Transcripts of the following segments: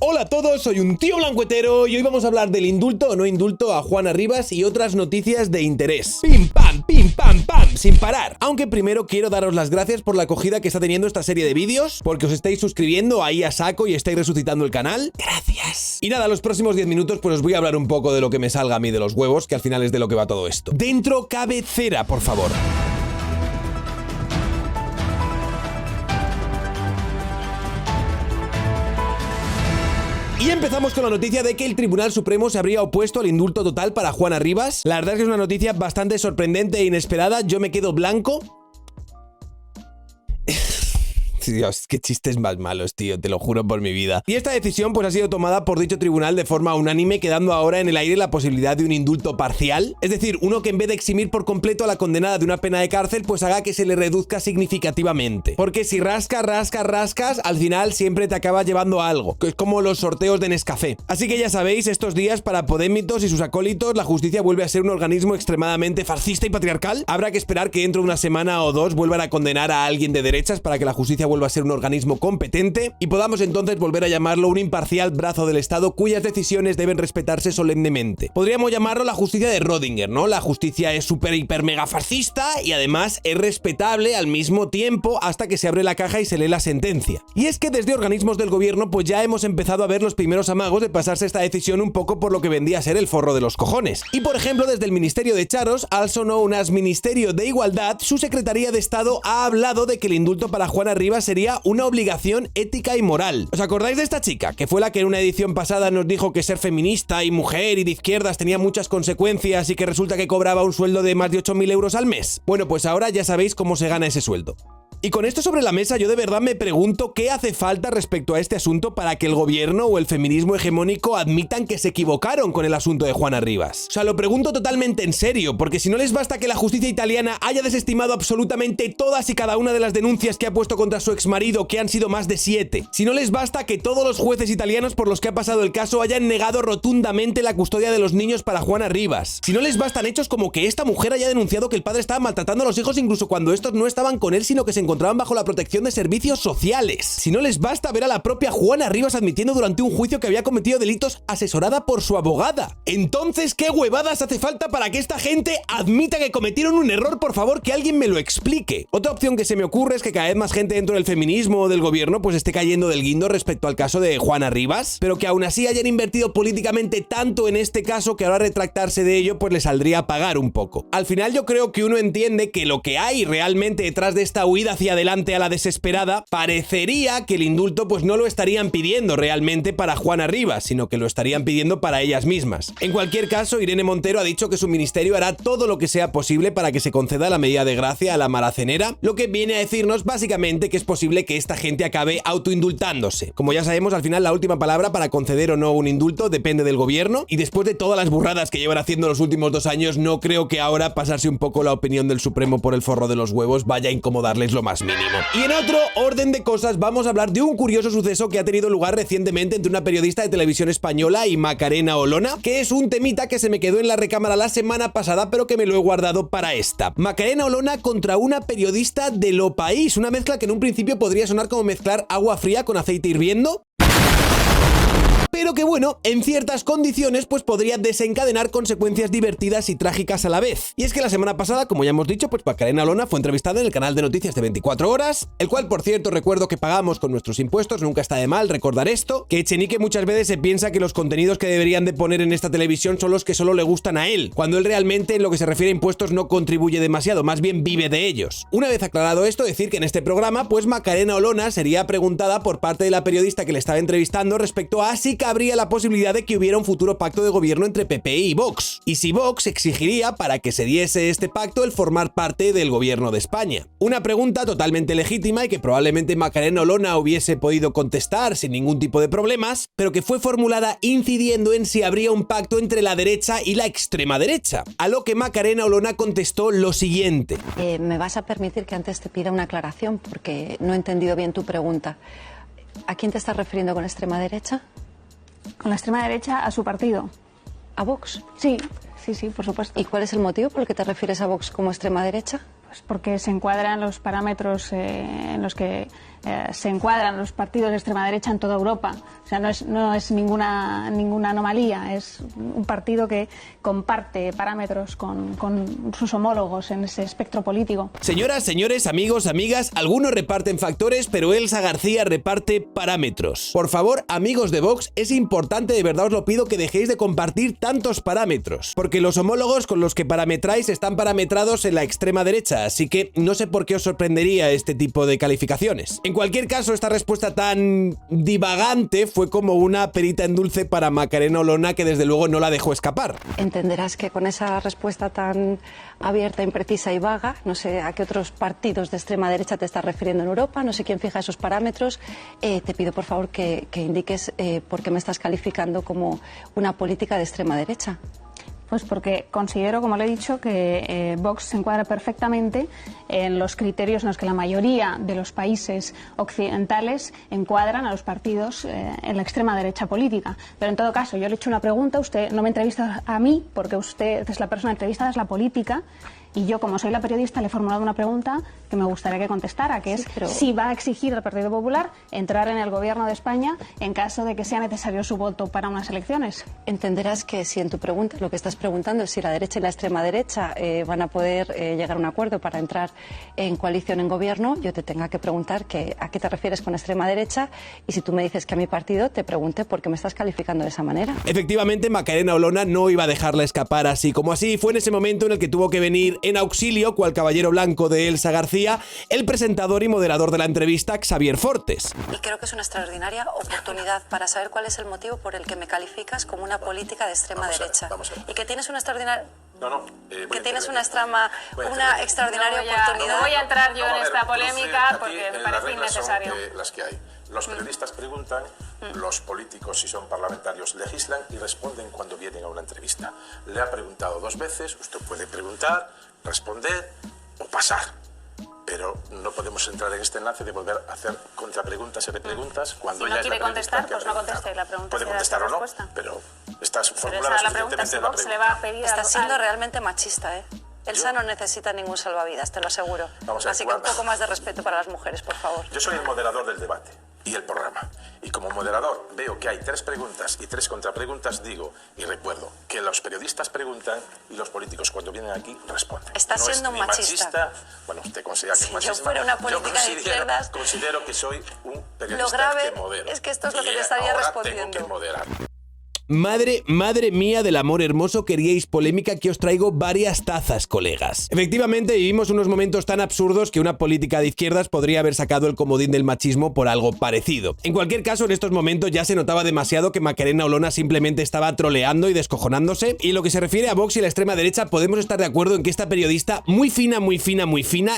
Hola a todos, soy un tío blancuetero y hoy vamos a hablar del indulto o no indulto a Juana Rivas y otras noticias de interés. ¡Pim pam pam! Sin parar. Aunque primero quiero daros las gracias por la acogida que está teniendo esta serie de vídeos, porque os estáis suscribiendo ahí a saco y estáis resucitando el canal. ¡Gracias! Y nada, los próximos 10 minutos pues os voy a hablar un poco de lo que me salga a mí de los huevos, que al final es de lo que va todo esto. Dentro cabecera, por favor. Y empezamos con la noticia de que el Tribunal Supremo se habría opuesto al indulto total para Juana Rivas. La verdad es que es una noticia bastante sorprendente e inesperada. Yo me quedo blanco. Dios, qué chistes más malos, tío, te lo juro por mi vida. Y esta decisión pues ha sido tomada por dicho tribunal de forma unánime, quedando ahora en el aire la posibilidad de un indulto parcial. Es decir, uno que en vez de eximir por completo a la condenada de una pena de cárcel, pues haga que se le reduzca significativamente. Porque si rascas, al final siempre te acaba llevando a algo, que es como los sorteos de Nescafé. Así que ya sabéis, estos días para Podémitos y sus acólitos, la justicia vuelve a ser un organismo extremadamente fascista y patriarcal. Habrá que esperar que dentro de una semana o dos vuelvan a condenar a alguien de derechas para que la justicia vuelva a ser un organismo competente y podamos entonces volver a llamarlo un imparcial brazo del Estado cuyas decisiones deben respetarse solemnemente. Podríamos llamarlo la justicia de Rödinger, ¿no? La justicia es súper hiper mega fascista y además es respetable al mismo tiempo hasta que se abre la caja y se lee la sentencia. Y es que desde organismos del gobierno pues ya hemos empezado a ver los primeros amagos de pasarse esta decisión un poco por lo que vendría a ser el forro de los cojones. Y por ejemplo desde el Ministerio de Charos, also known as Ministerio de Igualdad, su Secretaría de Estado ha hablado de que el indulto para Juana Rivas sería una obligación ética y moral. ¿Os acordáis de esta chica? Que fue la que en una edición pasada nos dijo que ser feminista y mujer y de izquierdas tenía muchas consecuencias y que resulta que cobraba un sueldo de más de 8.000 euros al mes. Bueno, pues ahora ya sabéis cómo se gana ese sueldo. Y con esto sobre la mesa yo de verdad me pregunto qué hace falta respecto a este asunto para que el gobierno o el feminismo hegemónico admitan que se equivocaron con el asunto de Juana Rivas. O sea, lo pregunto totalmente en serio, porque si no les basta que la justicia italiana haya desestimado absolutamente todas y cada una de las denuncias que ha puesto contra su exmarido, que han sido más de 7, si no les basta que todos los jueces italianos por los que ha pasado el caso hayan negado rotundamente la custodia de los niños para Juana Rivas, si no les bastan hechos como que esta mujer haya denunciado que el padre estaba maltratando a los hijos incluso cuando estos no estaban con él sino que se encontraban bajo la protección de servicios sociales. Si no les basta ver a la propia Juana Rivas admitiendo durante un juicio que había cometido delitos asesorada por su abogada. Entonces, ¿qué huevadas hace falta para que esta gente admita que cometieron un error? Por favor, que alguien me lo explique. Otra opción que se me ocurre es que cada vez más gente dentro del feminismo o del gobierno pues esté cayendo del guindo respecto al caso de Juana Rivas, pero que aún así hayan invertido políticamente tanto en este caso que ahora retractarse de ello pues les saldría a pagar un poco. Al final yo creo que uno entiende que lo que hay realmente detrás de esta huida hacia adelante a la desesperada, parecería que el indulto pues no lo estarían pidiendo realmente para Juana Rivas, sino que lo estarían pidiendo para ellas mismas. En cualquier caso, Irene Montero ha dicho que su ministerio hará todo lo que sea posible para que se conceda la medida de gracia a la maracenera, lo que viene a decirnos básicamente que es posible que esta gente acabe autoindultándose. Como ya sabemos, al final la última palabra para conceder o no un indulto depende del gobierno, y después de todas las burradas que llevan haciendo los últimos 2 años, no creo que ahora pasarse un poco la opinión del Supremo por el forro de los huevos vaya a incomodarles lo más mínimo. Y en otro orden de cosas vamos a hablar de un curioso suceso que ha tenido lugar recientemente entre una periodista de televisión española y Macarena Olona, que es un temita que se me quedó en la recámara la semana pasada pero que me lo he guardado para esta. Macarena Olona contra una periodista de Lo País, una mezcla que en un principio podría sonar como mezclar agua fría con aceite hirviendo, pero que bueno, en ciertas condiciones pues podría desencadenar consecuencias divertidas y trágicas a la vez. Y es que la semana pasada, como ya hemos dicho, pues Macarena Olona fue entrevistada en el canal de noticias de 24 horas, el cual por cierto recuerdo que pagamos con nuestros impuestos, nunca está de mal recordar esto, que Echenique muchas veces se piensa que los contenidos que deberían de poner en esta televisión son los que solo le gustan a él, cuando él realmente en lo que se refiere a impuestos no contribuye demasiado, más bien vive de ellos. Una vez aclarado esto, decir que en este programa pues Macarena Olona sería preguntada por parte de la periodista que le estaba entrevistando respecto a si habría la posibilidad de que hubiera un futuro pacto de gobierno entre PP y Vox, y si Vox exigiría para que se diese este pacto el formar parte del gobierno de España. Una pregunta totalmente legítima y que probablemente Macarena Olona hubiese podido contestar sin ningún tipo de problemas, pero que fue formulada incidiendo en si habría un pacto entre la derecha y la extrema derecha, a lo que Macarena Olona contestó lo siguiente. Me vas a permitir que antes te pida una aclaración porque no he entendido bien tu pregunta. ¿A quién te estás refiriendo con extrema derecha? Con la extrema derecha, a su partido. ¿A Vox? Sí, por supuesto. ¿Y cuál es el motivo por el que te refieres a Vox como extrema derecha? Pues porque se encuadran los parámetros en los que se encuadran los partidos de extrema derecha en toda Europa. O sea, no es ninguna anomalía, es un partido que comparte parámetros con sus homólogos en ese espectro político. Señoras, señores, amigos, amigas, algunos reparten factores, pero Elsa García reparte parámetros. Por favor, amigos de Vox, es importante, de verdad os lo pido, que dejéis de compartir tantos parámetros, porque los homólogos con los que parametráis están parametrados en la extrema derecha, así que no sé por qué os sorprendería este tipo de calificaciones. En cualquier caso, esta respuesta tan divagante fue como una perita en dulce para Macarena Olona, que desde luego no la dejó escapar. Entenderás que con esa respuesta tan abierta, imprecisa y vaga, no sé a qué otros partidos de extrema derecha te estás refiriendo en Europa, no sé quién fija esos parámetros, te pido por favor que indiques por qué me estás calificando como una política de extrema derecha. Pues porque considero, como le he dicho, que Vox se encuadra perfectamente en los criterios en los que la mayoría de los países occidentales encuadran a los partidos en la extrema derecha política. Pero en todo caso, yo le he hecho una pregunta, usted no me entrevista a mí, porque usted es la persona entrevistada, es la política, y yo, como soy la periodista, le he formulado una pregunta que me gustaría que contestara, que es si va a exigir al Partido Popular entrar en el Gobierno de España en caso de que sea necesario su voto para unas elecciones. Entenderás que si en tu pregunta lo que estás preguntando es si la derecha y la extrema derecha van a poder llegar a un acuerdo para entrar en coalición en gobierno, yo te tenga que preguntar a qué te refieres con extrema derecha, y si tú me dices que a mi partido, te pregunte por qué me estás calificando de esa manera. Efectivamente, Macarena Olona no iba a dejarla escapar así como así. Fue en ese momento en el que tuvo que venir en auxilio, cual caballero blanco de Elsa García, el presentador y moderador de la entrevista, Xavier Fortes. Y creo que es una extraordinaria oportunidad para saber cuál es el motivo por el que me calificas como una política de extrema derecha. Y que tienes una extraordinaria... que tienes una extraordinaria oportunidad. No voy a entrar yo en esta polémica porque me parece innecesario. Las que hay. Los periodistas preguntan, los políticos, si son parlamentarios, legislan y responden cuando vienen a una entrevista. Le ha preguntado 2 veces, usted puede preguntar, responder o pasar. Pero no podemos entrar en este enlace de volver a hacer contrapreguntas y repreguntas cuando si no quiere contestar, pues no conteste. La pregunta puede contestar o no, pero estás formulando suficientemente la pregunta. Estás siendo realmente machista, ¿eh? Elsa no necesita ningún salvavidas, te lo aseguro. Así que un poco más de respeto para las mujeres, por favor. Yo soy el moderador del debate y el programa. Y como moderador veo que hay 3 preguntas y 3 contrapreguntas, digo y recuerdo que los periodistas preguntan y los políticos cuando vienen aquí responden. Estás siendo un machista. Bueno, usted considera que es machista. Si yo fuera una política de izquierdas... Considero que soy un periodista lo grave que modera. Es que esto es lo que te estaría respondiendo. Tengo que moderar. Madre mía del amor hermoso, queríais polémica, que os traigo varias tazas, colegas. Efectivamente, vivimos unos momentos tan absurdos que una política de izquierdas podría haber sacado el comodín del machismo por algo parecido. En cualquier caso, en estos momentos ya se notaba demasiado que Macarena Olona simplemente estaba troleando y descojonándose, y en lo que se refiere a Vox y la extrema derecha, podemos estar de acuerdo en que esta periodista muy fina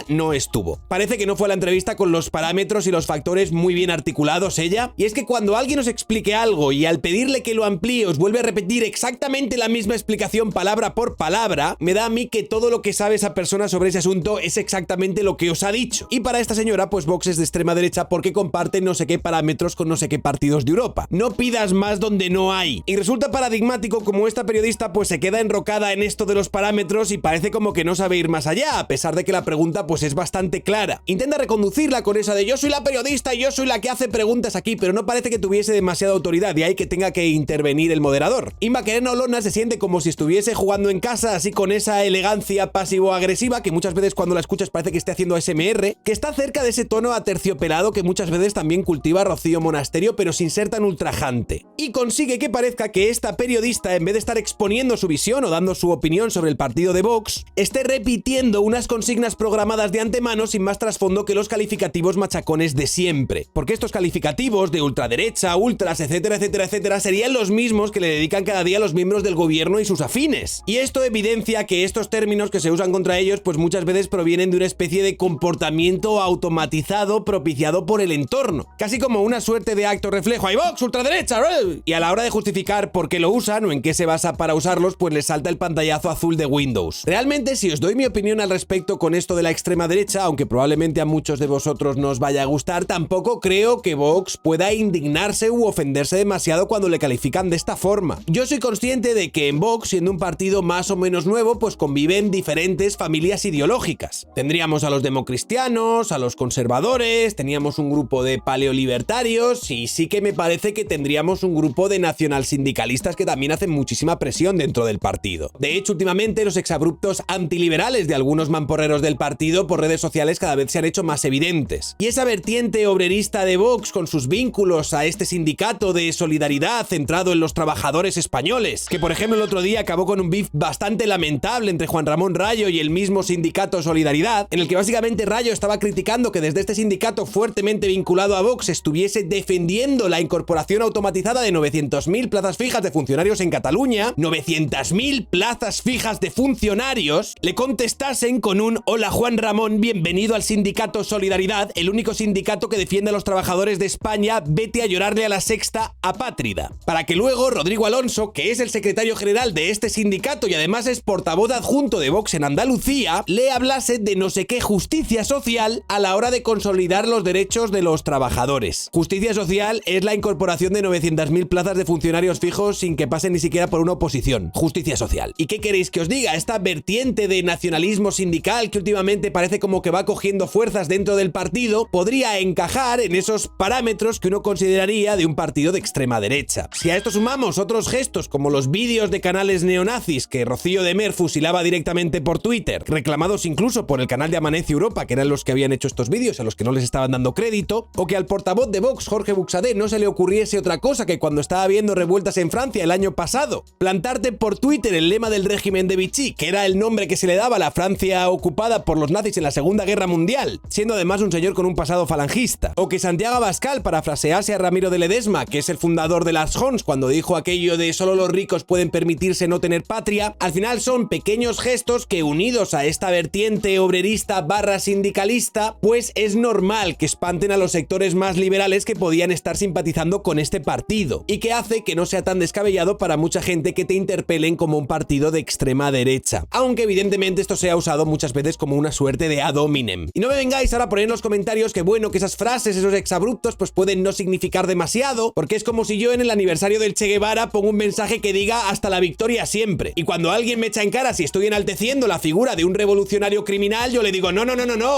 no estuvo. Parece que no fue a la entrevista con los parámetros y los factores muy bien articulados ella, y es que cuando alguien os explique algo y al pedirle que lo amplíe os vuelve a repetir exactamente la misma explicación palabra por palabra, me da a mí que todo lo que sabe esa persona sobre ese asunto es exactamente lo que os ha dicho. Y para esta señora, pues Vox es de extrema derecha porque comparte no sé qué parámetros con no sé qué partidos de Europa. No pidas más donde no hay. Y resulta paradigmático como esta periodista pues se queda enrocada en esto de los parámetros y parece como que no sabe ir más allá, a pesar de que la pregunta pues es bastante clara. Intenta reconducirla con esa de yo soy la periodista y yo soy la que hace preguntas aquí, pero no parece que tuviese demasiada autoridad, y hay que tenga que intervenir el moderador. Y Macarena Olona se siente como si estuviese jugando en casa, así con esa elegancia pasivo-agresiva que muchas veces cuando la escuchas parece que esté haciendo ASMR, que está cerca de ese tono aterciopelado que muchas veces también cultiva Rocío Monasterio, pero sin ser tan ultrajante. Y consigue que parezca que esta periodista, en vez de estar exponiendo su visión o dando su opinión sobre el partido de Vox, esté repitiendo unas consignas programadas de antemano sin más trasfondo que los calificativos machacones de siempre. Porque estos calificativos de ultraderecha, ultras, etcétera, etcétera, etcétera, serían los mismos que le dedican cada día los miembros del gobierno y sus afines. Y esto evidencia que estos términos que se usan contra ellos pues muchas veces provienen de una especie de comportamiento automatizado propiciado por el entorno. Casi como una suerte de acto reflejo. ¡Ay, Vox, ultraderecha! Y a la hora de justificar por qué lo usan o en qué se basa para usarlos, pues les salta el pantallazo azul de Windows. Realmente, si os doy mi opinión al respecto con esto de la extrema derecha, aunque probablemente a muchos de vosotros no os vaya a gustar, tampoco creo que Vox pueda indignarse u ofenderse demasiado cuando le califican de esta esta forma. Yo soy consciente de que en Vox, siendo un partido más o menos nuevo, pues conviven diferentes familias ideológicas. Tendríamos a los democristianos, a los conservadores, teníamos un grupo de paleolibertarios y sí que me parece que tendríamos un grupo de nacionalsindicalistas que también hacen muchísima presión dentro del partido. De hecho, últimamente los exabruptos antiliberales de algunos mamporreros del partido por redes sociales cada vez se han hecho más evidentes. Y esa vertiente obrerista de Vox, con sus vínculos a este sindicato de solidaridad centrado en los trabajadores españoles, que por ejemplo el otro día acabó con un beef bastante lamentable entre Juan Ramón Rayo y el mismo sindicato Solidaridad, en el que básicamente Rayo estaba criticando que desde este sindicato fuertemente vinculado a Vox estuviese defendiendo la incorporación automatizada de 900.000 plazas fijas de funcionarios en Cataluña, 900.000 plazas fijas de funcionarios, le contestasen con un "Hola Juan Ramón, bienvenido al sindicato Solidaridad, el único sindicato que defiende a los trabajadores de España, vete a llorarle a la Sexta apátrida". Para que luego Rodrigo Alonso, que es el secretario general de este sindicato y además es portavoz adjunto de Vox en Andalucía, le hablase de no sé qué justicia social a la hora de consolidar los derechos de los trabajadores. Justicia social es la incorporación de 900.000 plazas de funcionarios fijos sin que pasen ni siquiera por una oposición. Justicia social. ¿Y qué queréis que os diga? Esta vertiente de nacionalismo sindical que últimamente parece como que va cogiendo fuerzas dentro del partido podría encajar en esos parámetros que uno consideraría de un partido de extrema derecha. Si a esto sumamos otros gestos como los vídeos de canales neonazis que Rocío de Mer fusilaba directamente por Twitter, reclamados incluso por el canal de Amanece Europa, que eran los que habían hecho estos vídeos a los que no les estaban dando crédito, o que al portavoz de Vox, Jorge Buxadé, no se le ocurriese otra cosa que cuando estaba viendo revueltas en Francia el año pasado, plantarte por Twitter el lema del régimen de Vichy, que era el nombre que se le daba a la Francia ocupada por los nazis en la Segunda Guerra Mundial, siendo además un señor con un pasado falangista, o que Santiago Abascal parafrasease a Ramiro de Ledesma, que es el fundador de las Jons, cuando dijo aquello de "solo los ricos pueden permitirse no tener patria". Al final son pequeños gestos que, unidos a esta vertiente obrerista / sindicalista, pues es normal que espanten a los sectores más liberales que podían estar simpatizando con este partido, y que hace que no sea tan descabellado para mucha gente que te interpelen como un partido de extrema derecha, aunque evidentemente esto se ha usado muchas veces como una suerte de ad hominem. Y no me vengáis ahora a poner en los comentarios que bueno, que esas frases, esos exabruptos pues pueden no significar demasiado, porque es como si yo en el aniversario del Che Guevara pongo un mensaje que diga "hasta la victoria siempre", y cuando alguien me echa en cara si estoy enalteciendo la figura de un revolucionario criminal, yo le digo no,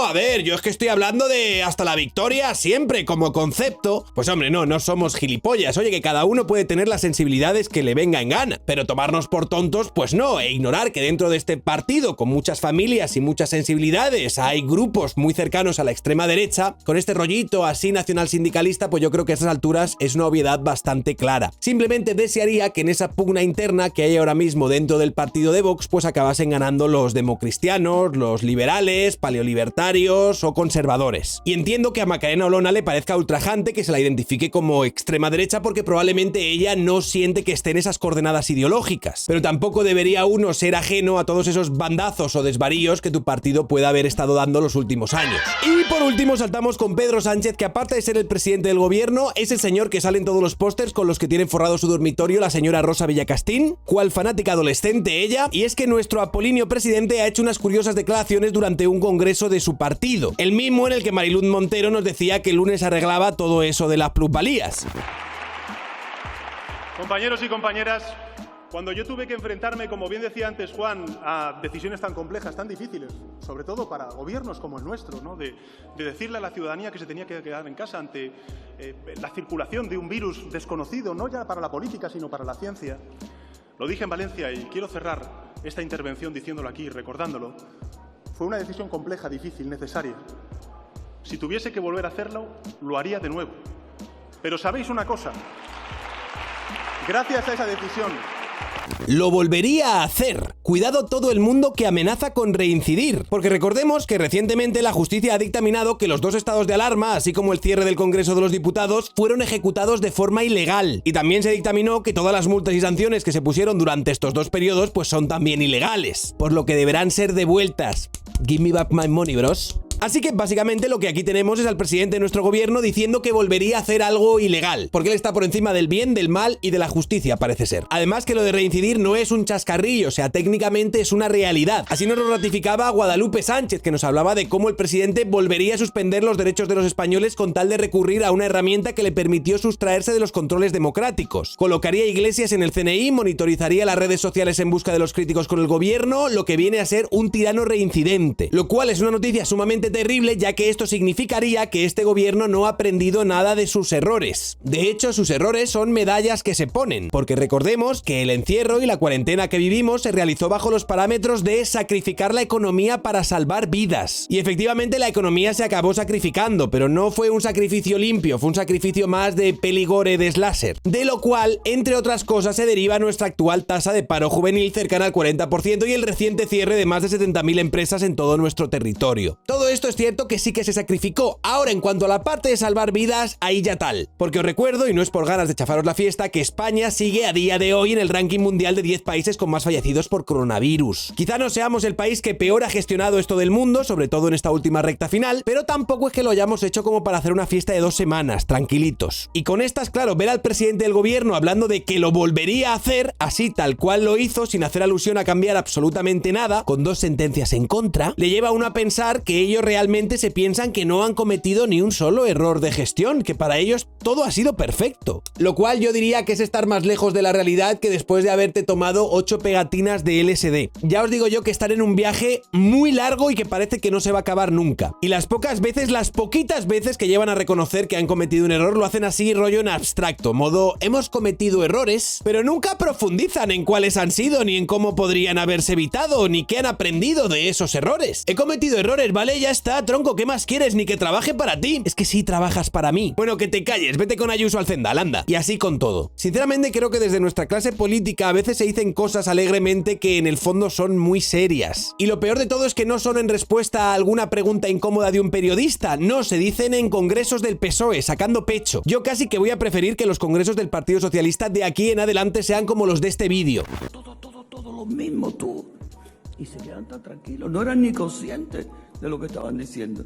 a ver, yo es que estoy hablando de "hasta la victoria siempre" como concepto. Pues hombre, no somos gilipollas. Oye, que cada uno puede tener las sensibilidades que le venga en gana, pero tomarnos por tontos pues no, e ignorar que dentro de este partido, con muchas familias y muchas sensibilidades, hay grupos muy cercanos a la extrema derecha, con este rollito así nacional sindicalista, pues yo creo que a esas alturas es una obviedad bastante clara. Simplemente desearía que en esa pugna interna que hay ahora mismo dentro del partido de Vox, pues acabasen ganando los democristianos, los liberales, paleolibertarios o conservadores. Y entiendo que a Macarena Olona le parezca ultrajante que se la identifique como extrema derecha, porque probablemente ella no siente que esté en esas coordenadas ideológicas, pero tampoco debería uno ser ajeno a todos esos bandazos o desvaríos que tu partido pueda haber estado dando los últimos años. Y por último saltamos con Pedro Sánchez, que aparte de ser el presidente del gobierno, es el señor que sale en todos los pósters con los que tienen forrado su dormitorio la señora Rosa Villacastín, cual fanática adolescente ella, y es que nuestro Apolinio presidente ha hecho unas curiosas declaraciones durante un congreso de su partido, el mismo en el que Mariluz Montero nos decía que el lunes arreglaba todo eso de las plusvalías. Compañeros y compañeras, cuando yo tuve que enfrentarme, como bien decía antes Juan, a decisiones tan complejas, tan difíciles, sobre todo para gobiernos como el nuestro, ¿no? de decirle a la ciudadanía que se tenía que quedar en casa ante la circulación de un virus desconocido, no ya para la política, sino para la ciencia. Lo dije en Valencia y quiero cerrar esta intervención diciéndolo aquí, recordándolo. Fue una decisión compleja, difícil, necesaria. Si tuviese que volver a hacerlo, lo haría de nuevo. Pero ¿sabéis una cosa? Gracias a esa decisión, lo volvería a hacer. Cuidado todo el mundo que amenaza con reincidir, porque recordemos que recientemente la justicia ha dictaminado que los 2 estados de alarma, así como el cierre del Congreso de los Diputados, fueron ejecutados de forma ilegal, y también se dictaminó que todas las multas y sanciones que se pusieron durante estos 2 periodos pues son también ilegales, por lo que deberán ser devueltas. Give me back my money, bros. Así que básicamente lo que aquí tenemos es al presidente de nuestro gobierno diciendo que volvería a hacer algo ilegal, porque él está por encima del bien, del mal y de la justicia, parece ser. Además que lo de reincidir no es un chascarrillo, o sea, técnicamente es una realidad. Así nos lo ratificaba Guadalupe Sánchez, que nos hablaba de cómo el presidente volvería a suspender los derechos de los españoles con tal de recurrir a una herramienta que le permitió sustraerse de los controles democráticos. Colocaría iglesias en el CNI, monitorizaría las redes sociales en busca de los críticos con el gobierno, lo que viene a ser un tirano reincidente. Lo cual es una noticia sumamente terrible, ya que esto significaría que este gobierno no ha aprendido nada de sus errores. De hecho, sus errores son medallas que se ponen, porque recordemos que el encierro y la cuarentena que vivimos se realizó bajo los parámetros de sacrificar la economía para salvar vidas. Y efectivamente la economía se acabó sacrificando, pero no fue un sacrificio limpio, fue un sacrificio más de peligore de slasher. De lo cual, entre otras cosas, se deriva nuestra actual tasa de paro juvenil cercana al 40% y el reciente cierre de más de 70.000 empresas en todo nuestro territorio. Todo esto es cierto que sí que se sacrificó. Ahora, en cuanto a la parte de salvar vidas, ahí ya tal. Porque os recuerdo, y no es por ganas de chafaros la fiesta, que España sigue a día de hoy en el ranking mundial de 10 países con más fallecidos por coronavirus. Quizá no seamos el país que peor ha gestionado esto del mundo, sobre todo en esta última recta final, pero tampoco es que lo hayamos hecho como para hacer una fiesta de 2 semanas, tranquilitos. Y con estas, claro, ver al presidente del gobierno hablando de que lo volvería a hacer, así tal cual lo hizo, sin hacer alusión a cambiar absolutamente nada, con 2 sentencias en contra, le lleva a uno a pensar que ellos realmente se piensan que no han cometido ni un solo error de gestión, que para ellos todo ha sido perfecto. Lo cual yo diría que es estar más lejos de la realidad que después de haberte tomado 8 pegatinas de LSD. Ya os digo yo que estar en un viaje muy largo y que parece que no se va a acabar nunca. Y las poquitas veces que llevan a reconocer que han cometido un error lo hacen así rollo en abstracto, modo hemos cometido errores, pero nunca profundizan en cuáles han sido, ni en cómo podrían haberse evitado, ni qué han aprendido de esos errores. He cometido errores, ¿vale? Ya está, tronco, ¿qué más quieres? Ni que trabaje para ti. Es que sí trabajas para mí. Bueno, que te calles, vete con Ayuso al Zendal, anda. Y así con todo. Sinceramente creo que desde nuestra clase política a veces se dicen cosas alegremente que en el fondo son muy serias. Y lo peor de todo es que no son en respuesta a alguna pregunta incómoda de un periodista, no, se dicen en congresos del PSOE, sacando pecho. Yo casi que voy a preferir que los congresos del Partido Socialista de aquí en adelante sean como los de este vídeo. Todo lo mismo tú. Y se quedan tan tranquilos, no eran ni conscientes de lo que estaban diciendo.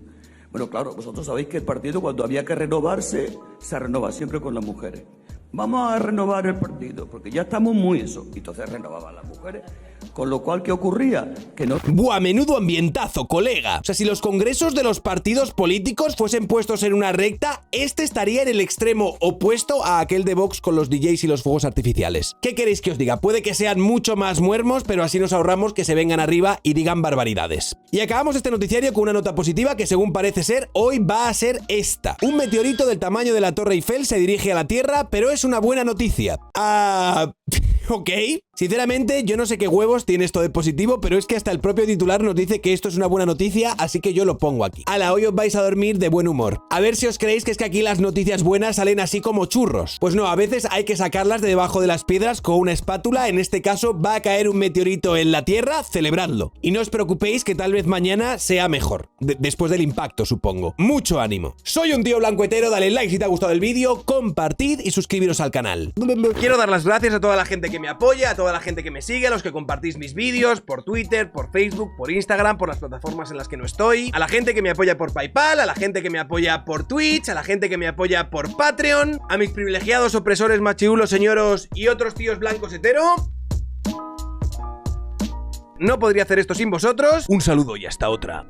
Bueno, claro, vosotros sabéis que el partido cuando había que renovarse, se renova siempre con las mujeres. Vamos a renovar el partido, porque ya estamos muy eso. Y entonces renovaban las mujeres. Con lo cual, ¿qué ocurría? Que no... ¡Buah, menudo ambientazo, colega! O sea, si los congresos de los partidos políticos fuesen puestos en una recta, este estaría en el extremo opuesto a aquel de Vox con los DJs y los fuegos artificiales. ¿Qué queréis que os diga? Puede que sean mucho más muermos, pero así nos ahorramos que se vengan arriba y digan barbaridades. Y acabamos este noticiario con una nota positiva que, según parece ser, hoy va a ser esta. Un meteorito del tamaño de la Torre Eiffel se dirige a la Tierra, pero es una buena noticia. Ok. Sinceramente, yo no sé qué huevos tiene esto de positivo, pero es que hasta el propio titular nos dice que esto es una buena noticia, así que yo lo pongo aquí. Ala, hoy os vais a dormir de buen humor. A ver si os creéis que es que aquí las noticias buenas salen así como churros. Pues no, a veces hay que sacarlas de debajo de las piedras con una espátula. En este caso va a caer un meteorito en la Tierra, celebradlo. Y no os preocupéis que tal vez mañana sea mejor. Después del impacto, supongo. Mucho ánimo. Soy un tío blanco hetero, dale like si te ha gustado el vídeo, compartid y suscribiros al canal. Quiero dar las gracias a toda la gente que me apoya, a toda la gente que me sigue, a los que compartís mis vídeos por Twitter, por Facebook, por Instagram, por las plataformas en las que no estoy, a la gente que me apoya por PayPal, a la gente que me apoya por Twitch, a la gente que me apoya por Patreon, a mis privilegiados opresores machiulos señoros y otros tíos blancos hetero. No podría hacer esto sin vosotros. Un saludo y hasta otra.